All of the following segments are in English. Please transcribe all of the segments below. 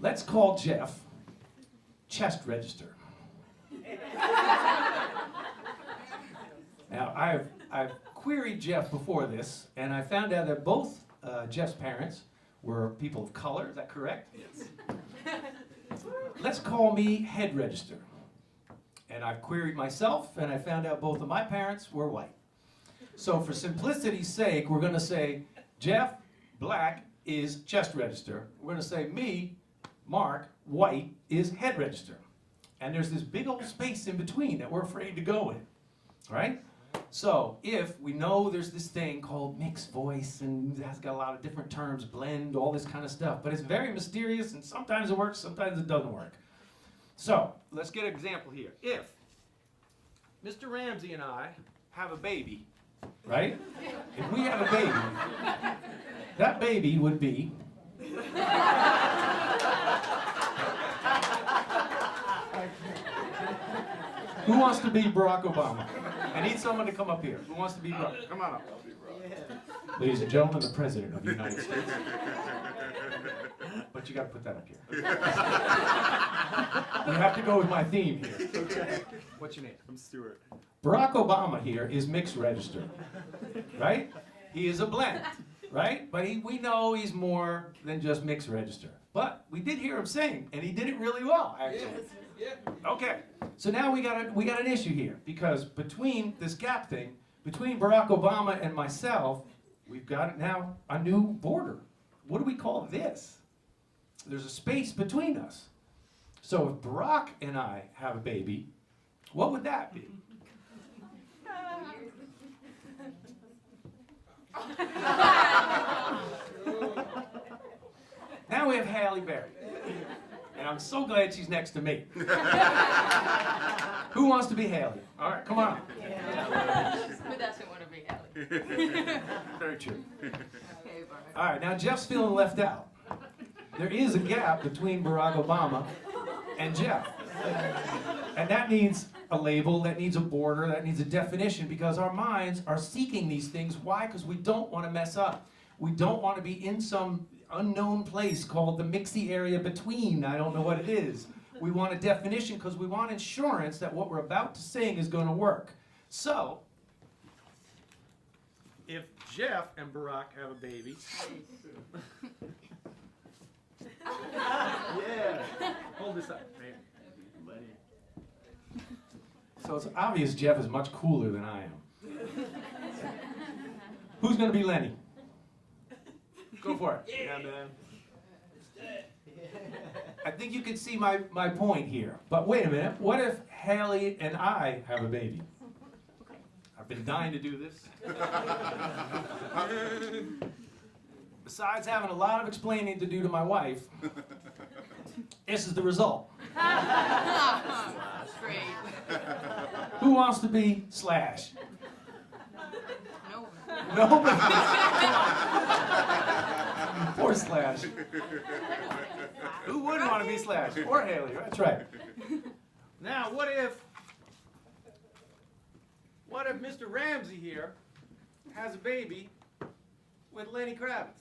Let's call Jeff chest register. Now, I've queried Jeff before this, and I found out that both Jeff's parents were people of color. Is that correct? Yes. Let's call me head register. And I've queried myself, and I found out both of my parents were white. So for simplicity's sake, we're going to say Jeff, black, is chest register. We're going to say me, Mark, white, is head register. And there's this big old space in between that we're afraid to go in, right? So if we know there's this thing called mixed voice, and it has got a lot of different terms, blend, all this kind of stuff, but it's very mysterious, and sometimes it works, sometimes it doesn't work. So let's get an example here. If Mr. Ramsey and I have a baby, right? If we have a baby, that baby would be who wants to be Barack Obama? I need someone to come up here. Who wants to be Barack? Come on up. Ladies and gentlemen, the President of the United States. But you got to put that up here. You have to go with my theme here. Okay. What's your name? I'm Stuart. Barack Obama here is mixed register, right? He is a blend, right? But we know he's more than just mixed register. But we did hear him sing, and he did it really well, actually. Yeah. Okay, so now we got an issue here, because between this gap thing, between Barack Obama and myself, we've got now a new border. What do we call this? There's a space between us. So if Barack and I have a baby, what would that be? Now we have Halle Berry. And I'm so glad she's next to me. Who wants to be Haley? All right, come on. Who doesn't want to be Haley? Very true. Okay, Barack. All right, now Jeff's feeling left out. There is a gap between Barack Obama and Jeff. And that needs a label, that needs a border, that needs a definition, because our minds are seeking these things. Why? Because we don't want to mess up. We don't want to be in some unknown place called the mixy area between. I don't know what it is. We want a definition because we want insurance that what we're about to sing is going to work. So, if Jeff and Barack have a baby. Yeah. Hold this up. So it's obvious Jeff is much cooler than I am. Who's going to be Lenny? Go for it. Yeah, man. I think you can see my point here. But wait a minute. What if Haley and I have a baby? I've been dying to do this. Besides having a lot of explaining to do to my wife, this is the result. Great. Who wants to be Slash? No. Nobody. Poor Slash. Who wouldn't want to be Slash? Or Haley, that's right. Now, what if Mr. Ramsey here has a baby with Lenny Kravitz?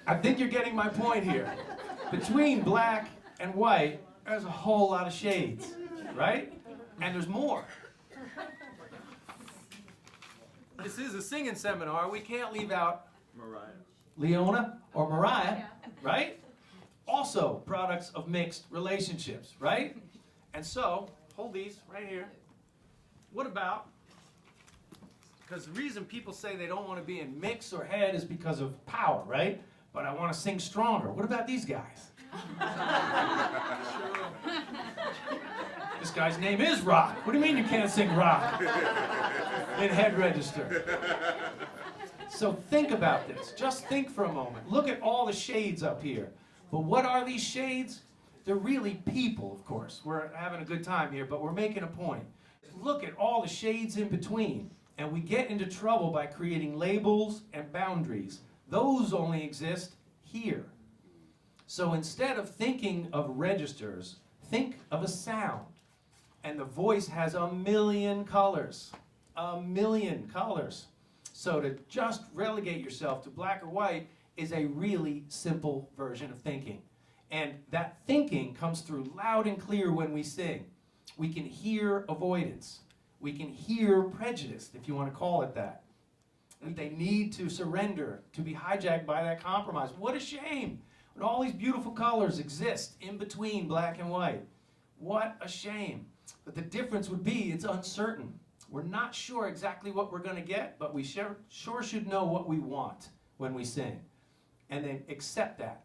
I think you're getting my point here. Between black and white, there's a whole lot of shades, right? And there's more. This is a singing seminar. We can't leave out Mariah. Leona or Mariah, right? Also products of mixed relationships, right? And so, hold these right here. What about, because the reason people say they don't want to be in mix or head is because of power, right? But I want to sing stronger. What about these guys? This guy's name is Rock. What do you mean you can't sing rock in head register? So think about this. Just think for a moment. Look at all the shades up here. But what are these shades? They're really people, of course. We're having a good time here, but we're making a point. Look at all the shades in between. And we get into trouble by creating labels and boundaries. Those only exist here. So instead of thinking of registers, think of a sound. And the voice has a million colors. a million colors. So to just relegate yourself to black or white is a really simple version of thinking. And that thinking comes through loud and clear when we sing. We can hear avoidance. We can hear prejudice, if you want to call it that. That they need to surrender, to be hijacked by that compromise. What a shame when all these beautiful colors exist in between black and white. What a shame. But the difference would be it's uncertain. We're not sure exactly what we're going to get, but we sure should know what we want when we sing. And then accept that.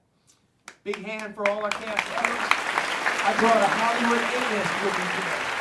Big hand for all our cast members. I brought a Hollywood A-list with me today.